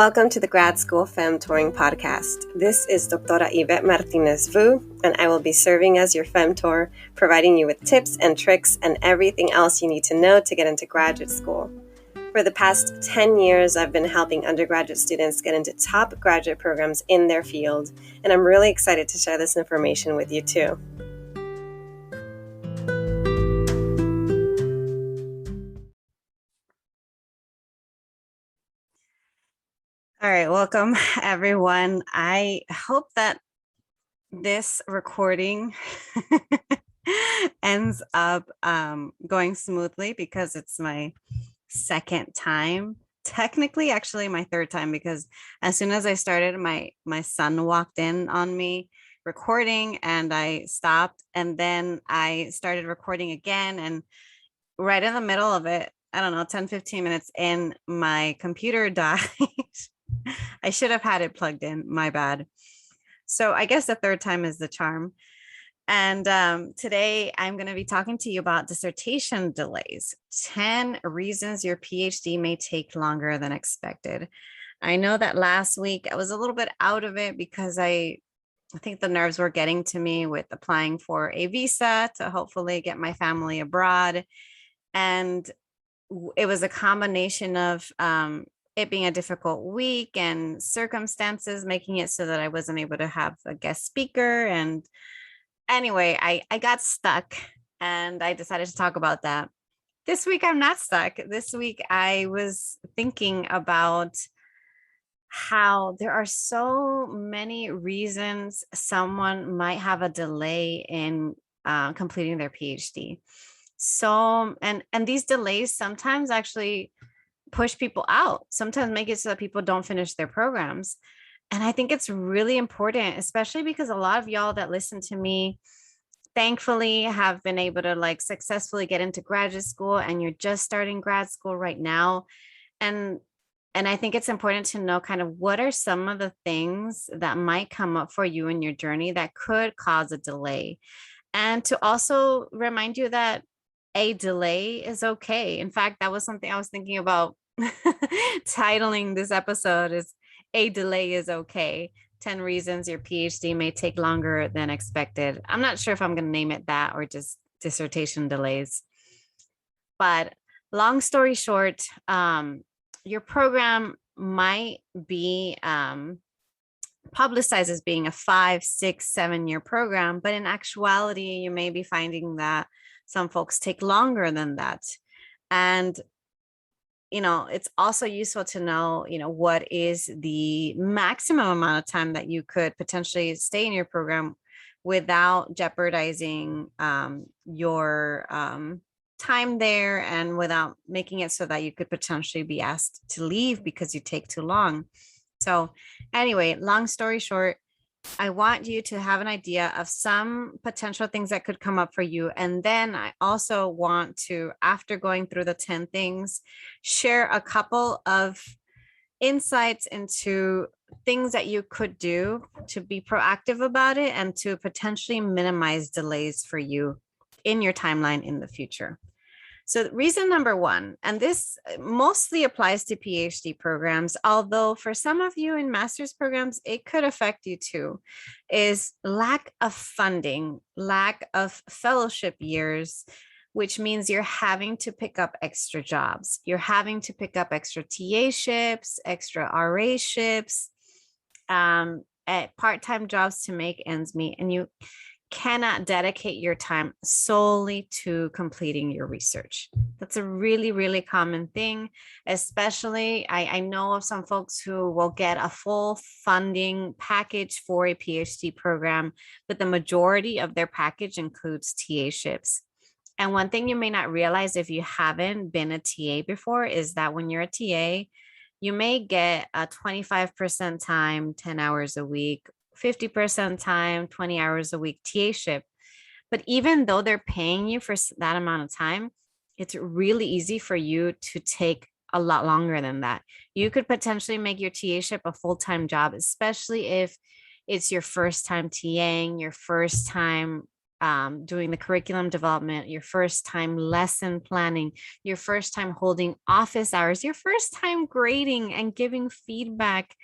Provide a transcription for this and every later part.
Welcome to the Grad School Femtoring Podcast. This is Doctora Yvette Martinez-Vu, and I will be serving as your femtor, providing you with tips and tricks and everything else you need to know to get into graduate school. For the past 10 years, I've been helping undergraduate students get into top graduate programs in their field, and I'm really excited to share this information with you too. All right, welcome everyone. I hope that this recording ends up going smoothly because it's my second time. Technically, actually my third time, because as soon as I started, my son walked in on me recording and I stopped, and then I started recording again, and right in the middle of it, I don't know, 10-15 minutes in, my computer died. I should have had it plugged in, my bad. So I guess the third time is the charm. And today I'm going to be talking to you about dissertation delays, 10 reasons your PhD may take longer than expected. I know that last week I was a little bit out of it because I think the nerves were getting to me with applying for a visa to hopefully get my family abroad. And it was a combination of it being a difficult week and circumstances making it so that I wasn't able to have a guest speaker. And anyway, I got stuck and I decided to talk about that. This week, I'm not stuck. This week, I was thinking about how there are so many reasons someone might have a delay in completing their PhD. So, and these delays sometimes actually push people out, sometimes make it so that people don't finish their programs. And I think it's really important, especially because a lot of y'all that listen to me, thankfully, have been able to successfully get into graduate school, and you're just starting grad school right now. And I think it's important to know kind of what are some of the things that might come up for you in your journey that could cause a delay. And to also remind you that a delay is okay. In fact, that was something I was thinking about titling this episode is A Delay is Okay. 10 reasons your PhD may take longer than expected. I'm not sure if I'm going to name it that or just dissertation delays. But long story short, your program might be publicized as being a 5, 6, 7-year program, but in actuality, you may be finding that some folks take longer than that. And it's also useful to know, what is the maximum amount of time that you could potentially stay in your program without jeopardizing your time there, and without making it so that you could potentially be asked to leave because you take too long. So anyway, long story short, I want you to have an idea of some potential things that could come up for you. And then I also want to, after going through the 10 things, share a couple of insights into things that you could do to be proactive about it and to potentially minimize delays for you in your timeline in the future. So reason number one, and this mostly applies to PhD programs, although for some of you in master's programs, it could affect you too, is lack of funding, lack of fellowship years, which means you're having to pick up extra jobs. You're having to pick up extra TA ships, extra RA ships, at part-time jobs to make ends meet, and you cannot dedicate your time solely to completing your research. That's a really, really common thing, especially I know of some folks who will get a full funding package for a PhD program, but the majority of their package includes TA ships. And one thing you may not realize if you haven't been a TA before is that when you're a TA, you may get a 25% time, 10 hours a week, 50% time, 20 hours a week TA ship. But even though they're paying you for that amount of time, it's really easy for you to take a lot longer than that. You could potentially make your TA ship a full-time job, especially if it's your first time TAing, your first time doing the curriculum development, your first time lesson planning, your first time holding office hours, your first time grading and giving feedback.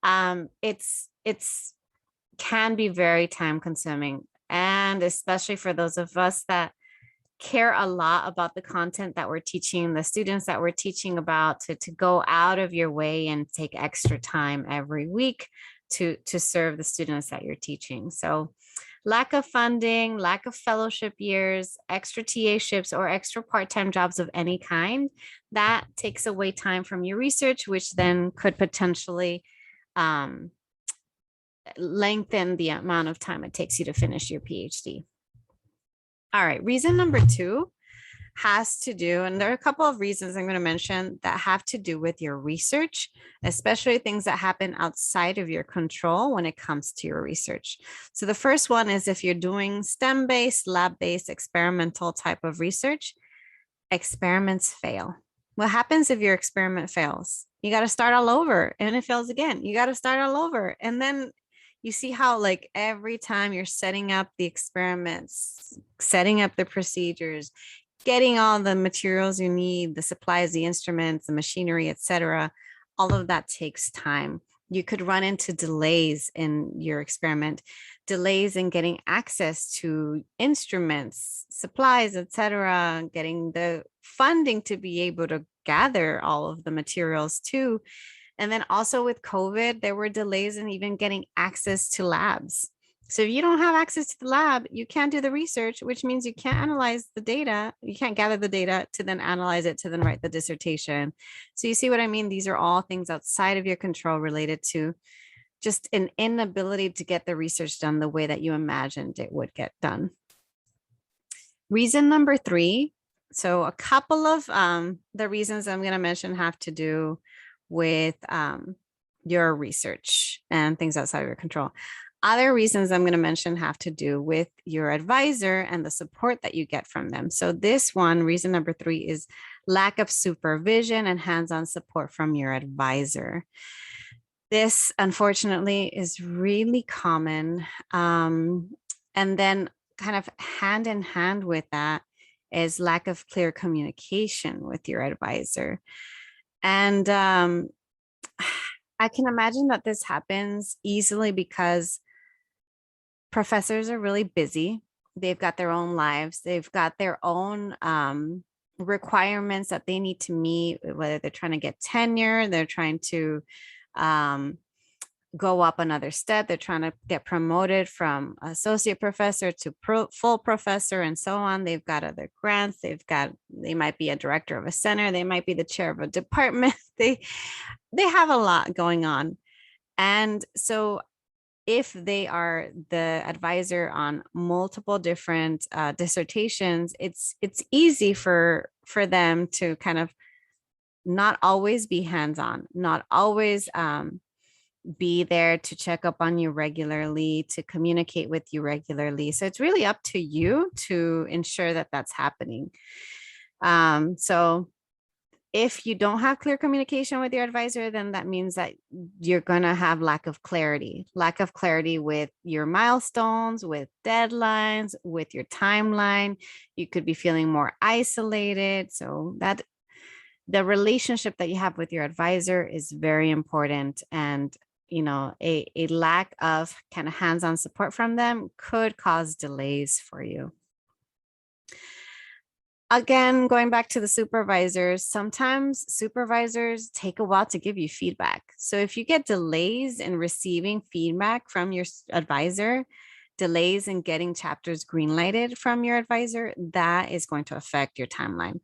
It's can be very time consuming. And especially for those of us that care a lot about the content that we're teaching, the students that we're teaching about, to go out of your way and take extra time every week to serve the students that you're teaching. So lack of funding, lack of fellowship years, extra TA-ships, or extra part-time jobs of any kind, that takes away time from your research, which then could potentially lengthen the amount of time it takes you to finish your PhD. All right, reason number 2 has to do, and there are a couple of reasons I'm going to mention that have to do with your research, especially things that happen outside of your control when it comes to your research. So the first one is if you're doing STEM-based, lab-based, experimental type of research, experiments fail. What happens if your experiment fails? You got to start all over, and it fails again. You got to start all over. And then you see how like every time you're setting up the experiments, setting up the procedures, getting all the materials you need, the supplies, the instruments, the machinery, etc., all of that takes time. You could run into delays in your experiment, delays in getting access to instruments, supplies, etc., getting the funding to be able to gather all of the materials too. And then also with COVID, there were delays in even getting access to labs. So if you don't have access to the lab, you can't do the research, which means you can't analyze the data. You can't gather the data to then analyze it, to then write the dissertation. So you see what I mean? These are all things outside of your control related to just an inability to get the research done the way that you imagined it would get done. Reason number 3. So a couple of the reasons I'm going to mention have to do with your research and things outside of your control. Other reasons I'm going to mention have to do with your advisor and the support that you get from them. So this one, reason number 3, is lack of supervision and hands-on support from your advisor. This, unfortunately, is really common. And then kind of hand in hand with that is lack of clear communication with your advisor. And I can imagine that this happens easily because professors are really busy. They've got their own lives. They've got their own requirements that they need to meet, whether they're trying to get tenure, they're trying to go up another step, they're trying to get promoted from associate professor to full professor and so on. They've got other grants. They might be a director of a center. They might be the chair of a department. They have a lot going on. And so if they are the advisor on multiple different dissertations, it's easy for them to kind of not always be hands-on, not always be there to check up on you regularly, to communicate with you regularly. So it's really up to you to ensure that that's happening. So if you don't have clear communication with your advisor, then that means that you're going to have lack of clarity with your milestones, with deadlines, with your timeline. You could be feeling more isolated. So that the relationship that you have with your advisor is very important. And a lack of kind of hands-on support from them could cause delays for you. Again, going back to the supervisors, sometimes supervisors take a while to give you feedback. So if you get delays in receiving feedback from your advisor, delays in getting chapters greenlighted from your advisor, that is going to affect your timeline.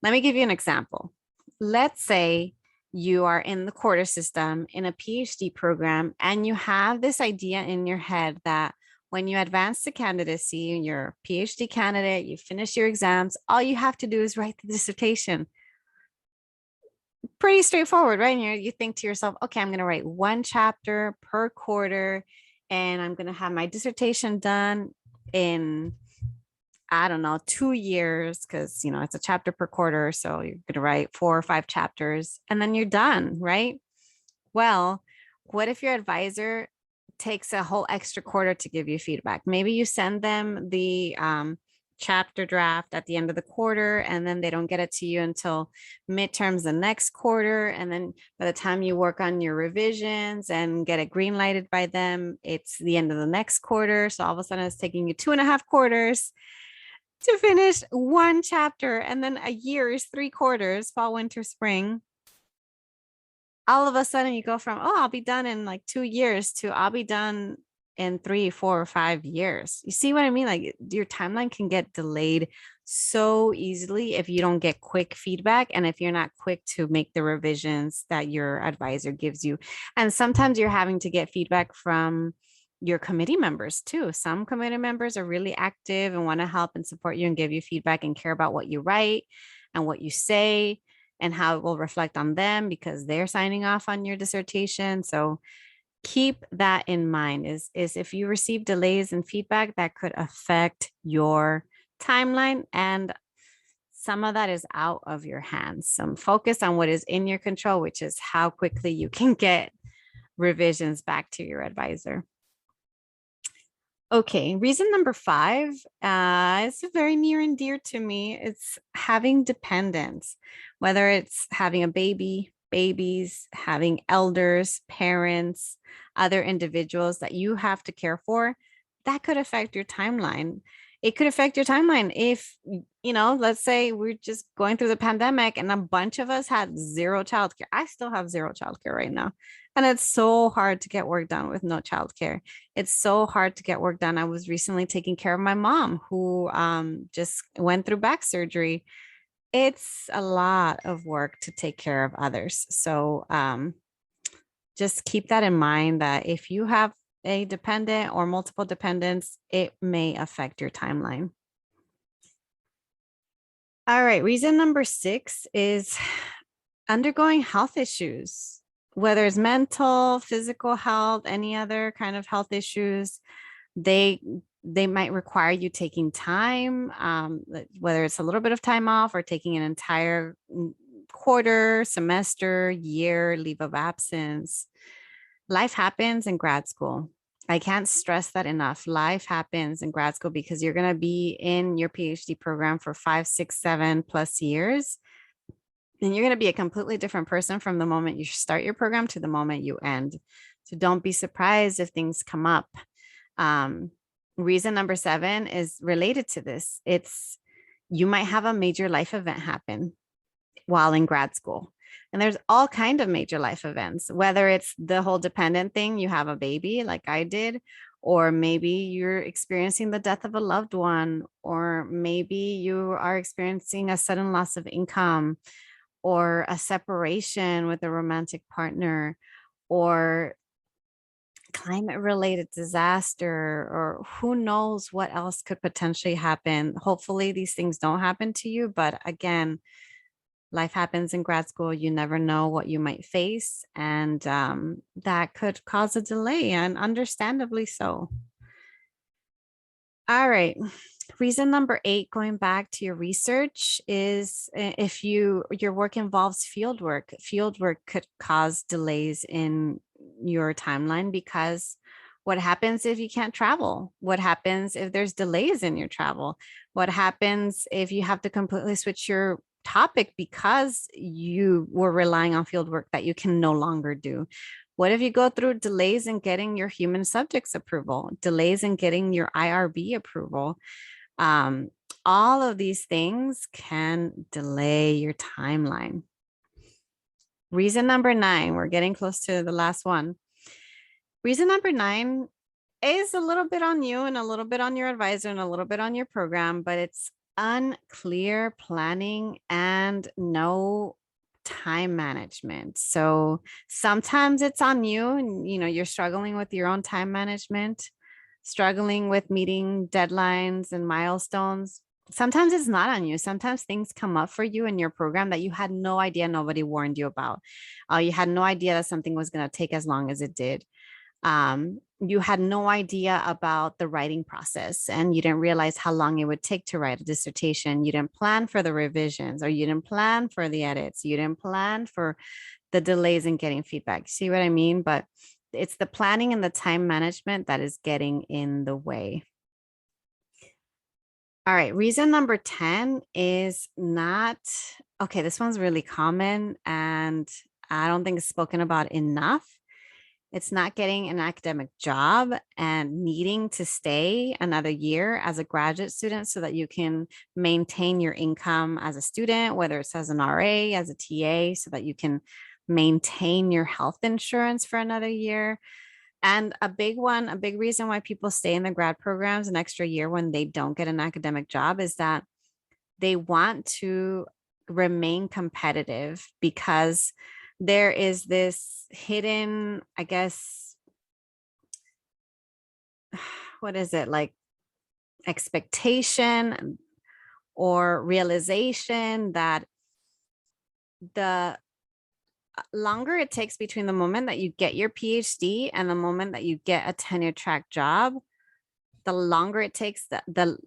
Let me give you an example. Let's say you are in the quarter system in a PhD program, and you have this idea in your head that when you advance to candidacy, you're a PhD candidate, you finish your exams, all you have to do is write the dissertation. Pretty straightforward, right? And you think to yourself, okay, I'm going to write 1 chapter per quarter, and I'm going to have my dissertation done in, I don't know, 2 years, because, it's a chapter per quarter. So you're going to write 4 or 5 chapters and then you're done, right? Well, what if your advisor takes a whole extra quarter to give you feedback. Maybe you send them the chapter draft at the end of the quarter, and then they don't get it to you until midterms the next quarter. And then by the time you work on your revisions and get it green lighted by them, it's the end of the next quarter. So all of a sudden it's taking you 2.5 quarters to finish one chapter. And then a year is 3 quarters, fall, winter, spring. All of a sudden you go from, oh, I'll be done in like 2 years to I'll be done in 3, 4, or 5 years. You see what I mean? Like your timeline can get delayed so easily if you don't get quick feedback and if you're not quick to make the revisions that your advisor gives you. And sometimes you're having to get feedback from your committee members too. Some committee members are really active and want to help and support you and give you feedback and care about what you write and what you say and how it will reflect on them because they're signing off on your dissertation. So keep that in mind is if you receive delays in feedback that could affect your timeline, and some of that is out of your hands. Some focus on what is in your control, which is how quickly you can get revisions back to your advisor. Okay, reason number 5 is very near and dear to me. It's having dependents, whether it's having a baby, babies, having elders, parents, other individuals that you have to care for. That could affect your timeline. It could affect your timeline if, let's say we're just going through the pandemic and a bunch of us had 0 childcare. I still have 0 childcare right now. And it's so hard to get work done with no childcare. It's so hard to get work done. I was recently taking care of my mom who just went through back surgery. It's a lot of work to take care of others. So just keep that in mind that if you have a dependent or multiple dependents, it may affect your timeline. All right. Reason number 6 is undergoing health issues, whether it's mental, physical health, any other kind of health issues. They might require you taking time, whether it's a little bit of time off or taking an entire quarter, semester, year, leave of absence. Life happens in grad school. I can't stress that enough. Life happens in grad school because you're going to be in your PhD program for 5, 6, 7+ years. And you're going to be a completely different person from the moment you start your program to the moment you end. So don't be surprised if things come up. Reason number 7 is related to this. It's you might have a major life event happen while in grad school. And there's all kinds of major life events, whether it's the whole dependent thing, you have a baby like I did, or maybe you're experiencing the death of a loved one, or maybe you are experiencing a sudden loss of income, or a separation with a romantic partner, or climate-related disaster, or who knows what else could potentially happen. Hopefully these things don't happen to you, but again, life happens in grad school. You never know what you might face, and that could cause a delay, and understandably so. All right. Reason number 8, going back to your research, is if your work involves field work could cause delays in your timeline, because what happens if you can't travel? What happens if there's delays in your travel? What happens if you have to completely switch your topic because you were relying on field work that you can no longer do? What if you go through delays in getting your human subjects approval, delays in getting your IRB approval? All of these things can delay your timeline. Reason number 9, we're getting close to the last one. Reason number 9 is a little bit on you and a little bit on your advisor and a little bit on your program, but it's unclear planning and no time management. So sometimes it's on you, and you're struggling with your own time management, struggling with meeting deadlines and milestones. Sometimes it's not on you. Sometimes things come up for you in your program that you had no idea, nobody warned you about. You had no idea that something was going to take as long as it did. You had no idea about the writing process, and you didn't realize how long it would take to write a dissertation. You didn't plan for the revisions, or you didn't plan for the edits. You didn't plan for the delays in getting feedback. See what I mean? But it's the planning and the time management that is getting in the way. All right. Reason number 10 is not, okay, this one's really common and I don't think it's spoken about enough. It's not getting an academic job and needing to stay another year as a graduate student so that you can maintain your income as a student, whether it's as an RA, as a TA, so that you can maintain your health insurance for another year. And a big one, a big reason why people stay in the grad programs an extra year when they don't get an academic job is that they want to remain competitive because there is this hidden, I guess, what is it, like expectation or realization that the longer it takes between the moment that you get your PhD and the moment that you get a tenure track job, the longer it takes, the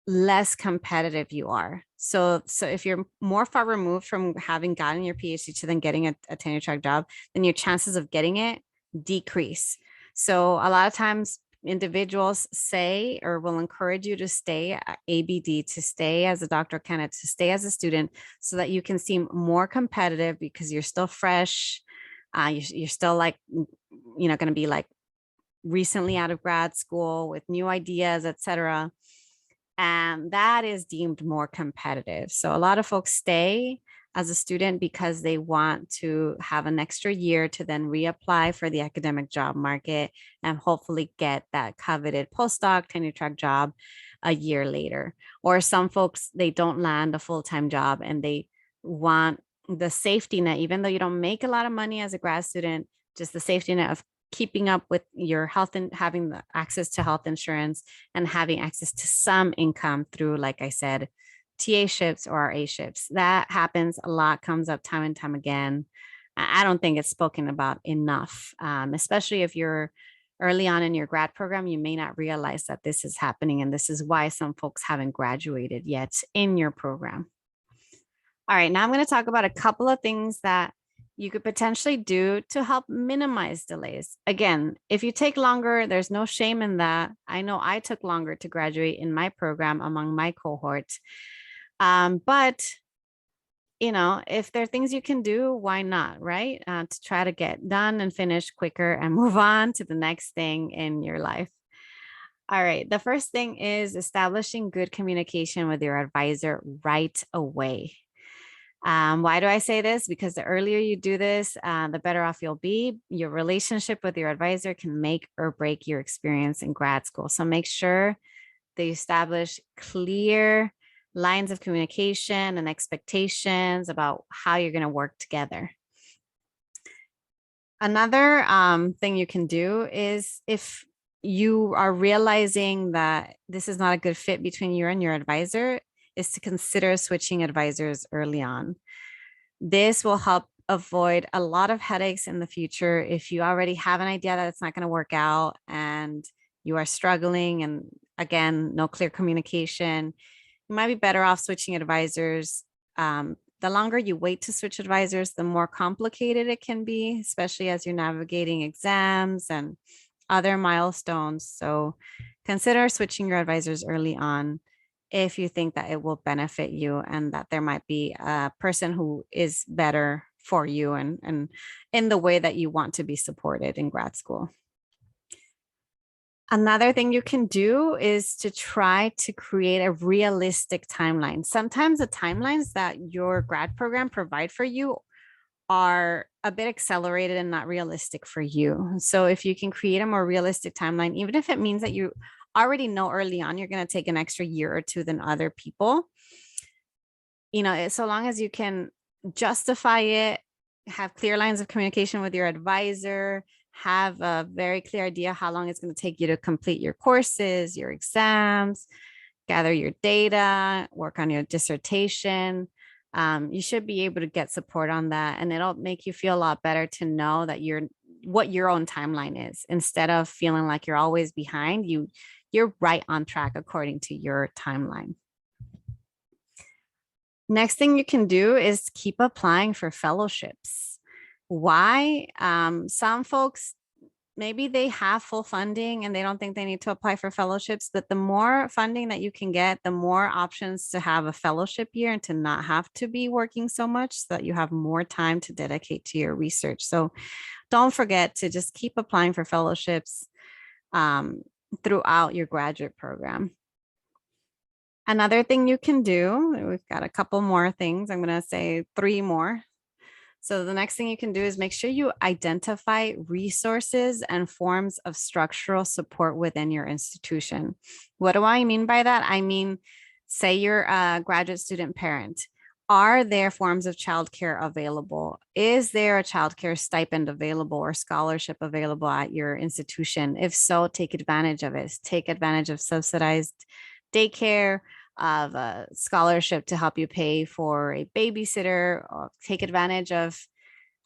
less competitive you are. So if you're more far removed from having gotten your PhD to then getting a tenure track job, then your chances of getting it decrease. So a lot of times individuals say or will encourage you to stay at ABD, to stay as a doctoral candidate, to stay as a student so that you can seem more competitive because you're still fresh. You're still like, going to be like recently out of grad school with new ideas, etc. And that is deemed more competitive. So a lot of folks stay as a student because they want to have an extra year to then reapply for the academic job market and hopefully get that coveted postdoc tenure track job a year later. Or some folks, they don't land a full-time job and they want the safety net, even though you don't make a lot of money as a grad student, just the safety net of keeping up with your health and having the access to health insurance and having access to some income through, like I said, TA ships or RA ships. That happens a lot, comes up time and time again. I don't think it's spoken about enough, especially if you're early on in your grad program. You may not realize that this is happening, and this is why some folks haven't graduated yet in your program. All right, now I'm going to talk about a couple of things that you could potentially do to help minimize delays. Again, if you take longer, there's no shame in that. I know I took longer to graduate in my program among my cohort. But if there are things you can do, why not, right? To try to get done and finish quicker and move on to the next thing in your life. All right. The first thing is establishing good communication with your advisor right away. Why do I say this? Because the earlier you do this, the better off you'll be. Your relationship with your advisor can make or break your experience in grad school. So make sure that you establish clear lines of communication and expectations about how you're going to work together. Another thing you can do is, if you are realizing that this is not a good fit between you and your advisor, is to consider switching advisors early on. This will help avoid a lot of headaches in the future. If you already have an idea that it's not going to work out and you are struggling, and again, no clear communication, you might be better off switching advisors. The longer you wait to switch advisors, the more complicated it can be, especially as you're navigating exams and other milestones. So consider switching your advisors early on if you think that it will benefit you and that there might be a person who is better for you and in the way that you want to be supported in grad school. Another thing you can do is to try to create a realistic timeline. Sometimes the timelines that your grad program provide for you are a bit accelerated and not realistic for you. So if you can create a more realistic timeline, even if it means that you already know early on you're going to take an extra year or two than other people, so long as you can justify it, have clear lines of communication with your advisor, have a very clear idea how long it's going to take you to complete your courses, your exams, gather your data, work on your dissertation. You should be able to get support on that. And it'll make you feel a lot better to know that what your own timeline is, instead of feeling like you're always behind. You're right on track according to your timeline. Next thing you can do is keep applying for fellowships. Why? Some folks maybe they have full funding and they don't think they need to apply for fellowships, but the more funding that you can get, the more options to have a fellowship year and to not have to be working so much so that you have more time to dedicate to your research. So don't forget to just keep applying for fellowships throughout your graduate program. Another thing you can do, we've got a couple more things. I'm going to say 3 more. So the next thing you can do is make sure you identify resources and forms of structural support within your institution. What do I mean by that? I mean, say you're a graduate student parent. Are there forms of childcare available? Is there a childcare stipend available or scholarship available at your institution? If so, take advantage of it. Take advantage of subsidized daycare, of a scholarship to help you pay for a babysitter, or take advantage of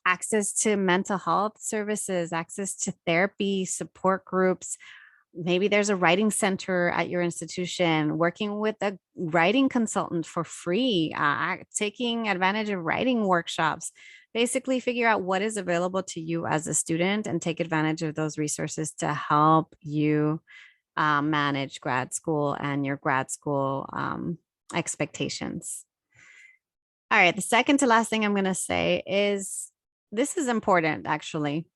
access to mental health services, access to therapy, support groups. Maybe there's a writing center at your institution, working with a writing consultant for free, taking advantage of writing workshops. Basically, figure out what is available to you as a student and take advantage of those resources to help you manage grad school and your grad school expectations. All right, the second to last thing I'm going to say is this is important, actually.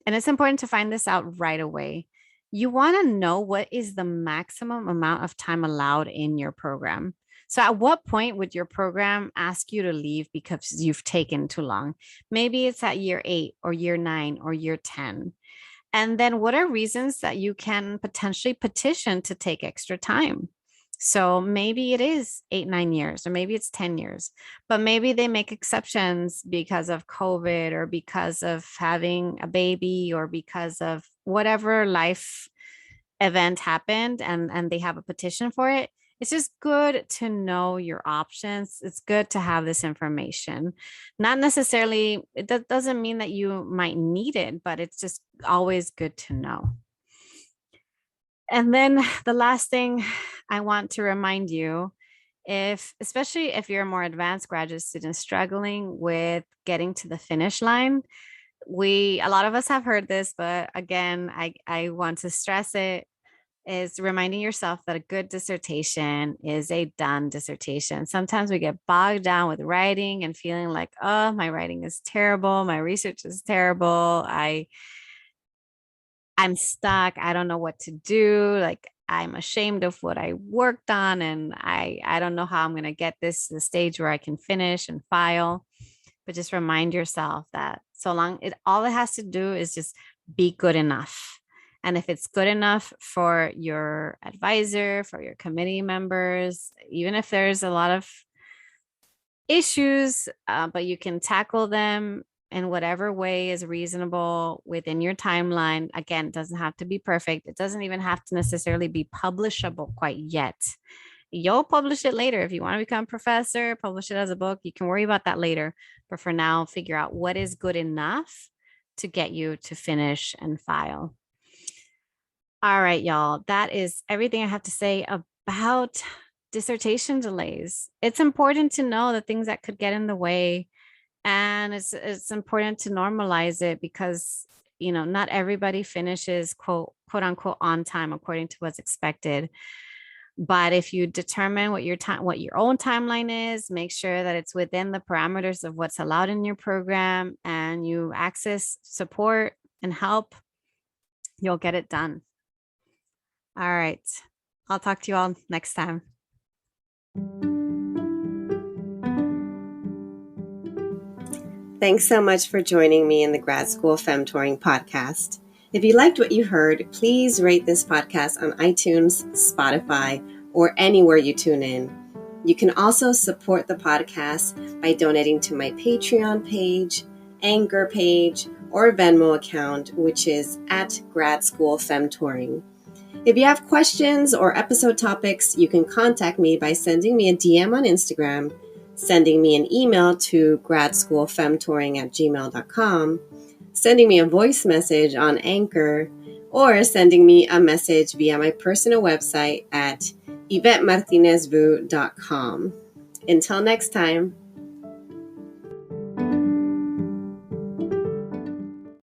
And it's important to find this out right away. You want to know what is the maximum amount of time allowed in your program. So at what point would your program ask you to leave because you've taken too long? Maybe it's at year 8 or year 9 or year 10. And then what are reasons that you can potentially petition to take extra time? So maybe it is 8, 9 years, or maybe it's 10 years, but maybe they make exceptions because of COVID or because of having a baby or because of whatever life event happened and they have a petition for it. It's just good to know your options. It's good to have this information. Not necessarily, that doesn't mean that you might need it, but it's just always good to know. And then the last thing I want to remind you, especially if you're a more advanced graduate student struggling with getting to the finish line, a lot of us have heard this, but again, I want to stress it, is reminding yourself that a good dissertation is a done dissertation. Sometimes we get bogged down with writing and feeling like, oh, my writing is terrible. My research is terrible. I'm stuck. I don't know what to do. Like, I'm ashamed of what I worked on. And I don't know how I'm going to get this to the stage where I can finish and file. But just remind yourself that all it has to do is just be good enough. And if it's good enough for your advisor, for your committee members, even if there's a lot of issues, but you can tackle them in whatever way is reasonable within your timeline. Again, it doesn't have to be perfect. It doesn't even have to necessarily be publishable quite yet. You'll publish it later. If you want to become a professor, publish it as a book. You can worry about that later. But for now, figure out what is good enough to get you to finish and file. All right, y'all. That is everything I have to say about dissertation delays. It's important to know the things that could get in the way. And it's important to normalize it because, not everybody finishes quote unquote on time according to what's expected. But if you determine what your own timeline is, make sure that it's within the parameters of what's allowed in your program and you access support and help, you'll get it done. All right. I'll talk to you all next time. Thanks so much for joining me in the Grad School Femtoring Podcast. If you liked what you heard, please rate this podcast on iTunes, Spotify, or anywhere you tune in. You can also support the podcast by donating to my Patreon page, Anchor page, or Venmo account, which is at Grad School Femtoring. If you have questions or episode topics, you can contact me by sending me a DM on Instagram, sending me an email to gradschoolfemtoring@gmail.com, sending me a voice message on Anchor, or sending me a message via my personal website at YvetteMartinezvu.com. Until next time.